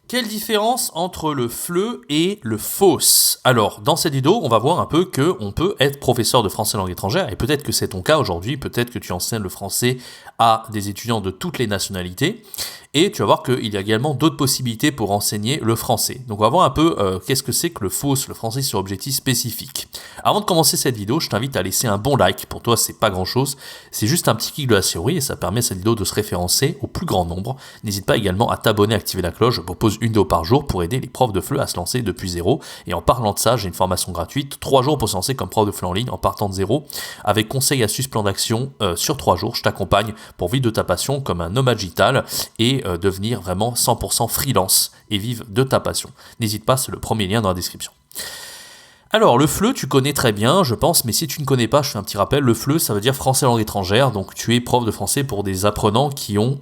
Quelle différence entre le FLE et le FOSS? Alors, dans cette vidéo, on va voir un peu qu'on peut être professeur de français langue étrangère, et peut-être que c'est ton cas aujourd'hui, peut-être que tu enseignes le français à des étudiants de toutes les nationalités, et tu vas voir qu'il y a également d'autres possibilités pour enseigner le français. Donc on va voir un peu qu'est-ce que c'est que le FOSS, le français sur objectif spécifique. Avant de commencer cette vidéo, je t'invite à laisser un bon like. Pour toi, c'est pas grand-chose, c'est juste un petit clic de la souris et ça permet à cette vidéo de se référencer au plus grand nombre. N'hésite pas également à t'abonner, à activer la cloche. Je propose une vidéo par jour pour aider les profs de FLE à se lancer depuis zéro. Et en parlant de ça, j'ai une formation gratuite, 3 jours pour se lancer comme prof de FLE en ligne en partant de zéro, avec conseils, astuces, plan d'action sur 3 jours. Je t'accompagne pour vivre de ta passion comme un nomade digital et devenir vraiment 100% freelance et vivre de ta passion. N'hésite pas, c'est le premier lien dans la description. Alors, le FLE, tu connais très bien, je pense, mais si tu ne connais pas, je fais un petit rappel. Le FLE, ça veut dire français langue étrangère, donc tu es prof de français pour des apprenants qui ont...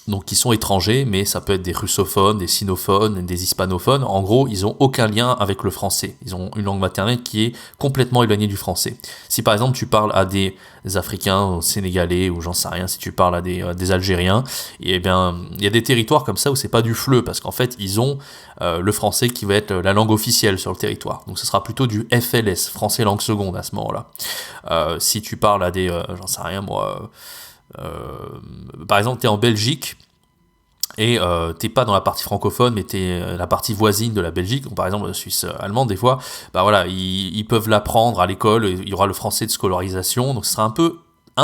donc qui sont étrangers, mais ça peut être des russophones, des sinophones, des hispanophones. En gros, ils n'ont aucun lien avec le français. Ils ont une langue maternelle qui est complètement éloignée du français. Si par exemple tu parles à des Africains, Sénégalais, ou j'en sais rien, si tu parles à des Algériens, et bien il y a des territoires comme ça où c'est pas du FLE, parce qu'en fait ils ont le français qui va être la langue officielle sur le territoire. Donc ce sera plutôt du FLS, français langue seconde à ce moment-là. Si tu parles à des, j'en sais rien moi... par exemple, tu es en Belgique et t'es pas dans la partie francophone, mais t'es la partie voisine de la Belgique, donc par exemple Suisse allemande des fois, bah voilà, ils peuvent l'apprendre à l'école, il y aura le français de scolarisation, donc ce sera un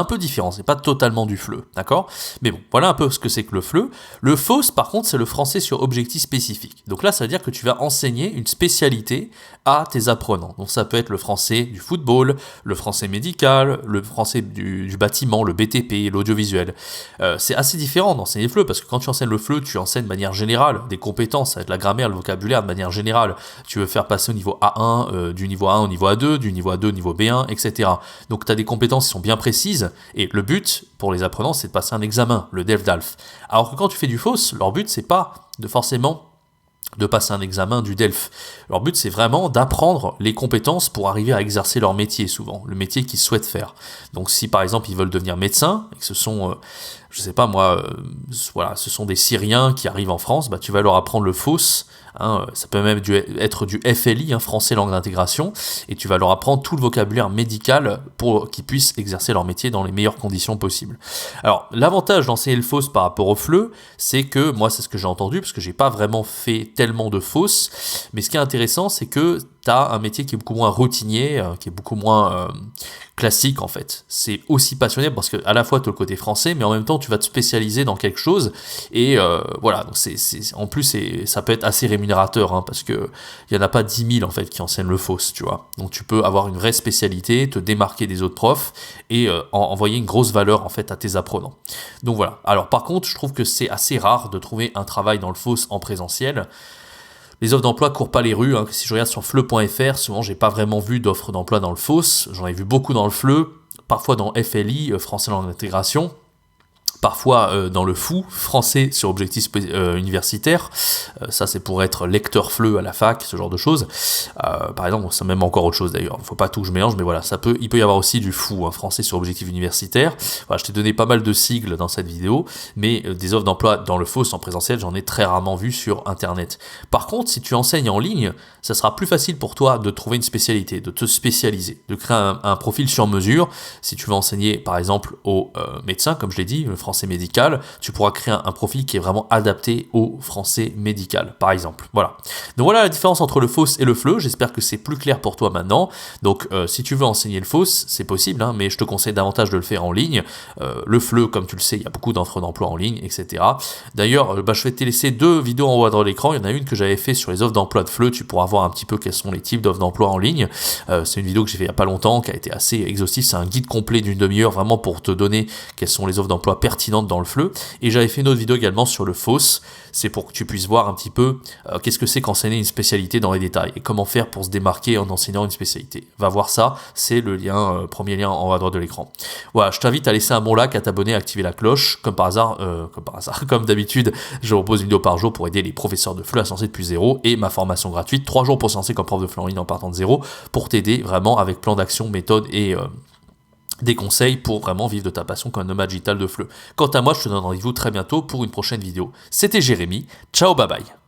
peu différent, c'est pas totalement du FLE, d'accord? Mais bon, voilà un peu ce que c'est que le FLE. Le FOSS, par contre, c'est le français sur objectif spécifique. Donc là, ça veut dire que tu vas enseigner une spécialité à tes apprenants. Donc ça peut être le français du football, le français médical, le français du bâtiment, le BTP, l'audiovisuel. C'est assez différent d'enseigner le FLE, parce que quand tu enseignes le FLE, tu enseignes de manière générale des compétences, avec la grammaire, le vocabulaire de manière générale. Tu veux faire passer au niveau A1, du niveau A1 au niveau A2, du niveau A2 au niveau B1, etc. Donc tu as des compétences qui sont bien précises, et le but pour les apprenants, c'est de passer un examen, le DELF-DALF. Alors que quand tu fais du FOSS, leur but, c'est pas de forcément de passer un examen du DELF. Leur but, c'est vraiment d'apprendre les compétences pour arriver à exercer leur métier, souvent, le métier qu'ils souhaitent faire. Donc si par exemple ils veulent devenir médecin, et que ce sont, je sais pas moi, voilà, ce sont des Syriens qui arrivent en France, bah, tu vas leur apprendre le FOSS, ça peut même être du FLI, français langue d'intégration, et tu vas leur apprendre tout le vocabulaire médical pour qu'ils puissent exercer leur métier dans les meilleures conditions possibles. Alors, l'avantage d'enseigner le FOSS par rapport au FLE, c'est que, moi c'est ce que j'ai entendu, parce que j'ai pas vraiment fait tellement de FOSS, mais ce qui est intéressant, c'est que tu as un métier qui est beaucoup moins routinier, qui est beaucoup moins classique en fait. C'est aussi passionnel parce que à la fois tu as le côté français, mais en même temps tu vas te spécialiser dans quelque chose, et voilà, donc en plus ça peut être assez rémunérateur, parce que il y en a pas 10 000 en fait qui enseignent le FOSS, tu vois. Donc tu peux avoir une vraie spécialité, te démarquer des autres profs et envoyer une grosse valeur en fait à tes apprenants. Donc voilà. Alors par contre, je trouve que c'est assez rare de trouver un travail dans le FOSS en présentiel. Les offres d'emploi courent pas les rues. Si je regarde sur FLE.fr, souvent j'ai pas vraiment vu d'offres d'emploi dans le FOSS. J'en ai vu beaucoup dans le FLE, parfois dans FLI, français langue d'intégration. Parfois dans le FOU, français sur objectif universitaire, ça c'est pour être lecteur FLE à la fac, ce genre de choses. Par exemple, c'est même encore autre chose d'ailleurs, il ne faut pas tout que je mélange, mais voilà, il peut y avoir aussi du FOU, français sur objectif universitaire. Voilà, je t'ai donné pas mal de sigles dans cette vidéo, mais des offres d'emploi dans le FOSS en présentiel, j'en ai très rarement vu sur internet. Par contre, si tu enseignes en ligne, ça sera plus facile pour toi de trouver une spécialité, de te spécialiser, de créer un profil sur mesure. Si tu veux enseigner par exemple aux médecins, comme je l'ai dit, le français médical, tu pourras créer un profil qui est vraiment adapté au français médical, par exemple. Voilà. Donc voilà la différence entre le FOSS et le FLE. J'espère que c'est plus clair pour toi maintenant. Donc si tu veux enseigner le FOSS, c'est possible, mais je te conseille davantage de le faire en ligne. Le FLE, comme tu le sais, il y a beaucoup d'offres d'emploi en ligne, etc. D'ailleurs, je vais te laisser 2 vidéos en haut à droite de l'écran. Il y en a une que j'avais fait sur les offres d'emploi de FLE. Tu pourras voir un petit peu quels sont les types d'offres d'emploi en ligne. C'est une vidéo que j'ai fait il n'y a pas longtemps, qui a été assez exhaustive. C'est un guide complet d'une demi-heure, vraiment pour te donner quelles sont les offres d'emploi pertinentes dans le FLE. Et j'avais fait une autre vidéo également sur le FOSS. C'est pour que tu puisses voir un petit peu qu'est-ce que c'est qu'enseigner une spécialité dans les détails et comment faire pour se démarquer en enseignant une spécialité. Va voir ça, c'est le lien, premier lien en haut à droite de l'écran. Voilà, je t'invite à laisser un bon like, à t'abonner, à activer la cloche. Comme par hasard, comme d'habitude, je propose une vidéo par jour pour aider les professeurs de FLE à se lancer depuis zéro, et ma formation gratuite, 3 jours pour se lancer comme prof de FLE en ligne en partant de zéro, pour t'aider vraiment avec plan d'action, méthode et des conseils pour vraiment vivre de ta passion comme un nomade digital de FLE. Quant à moi, je te donne rendez-vous très bientôt pour une prochaine vidéo. C'était Jérémy, ciao bye bye.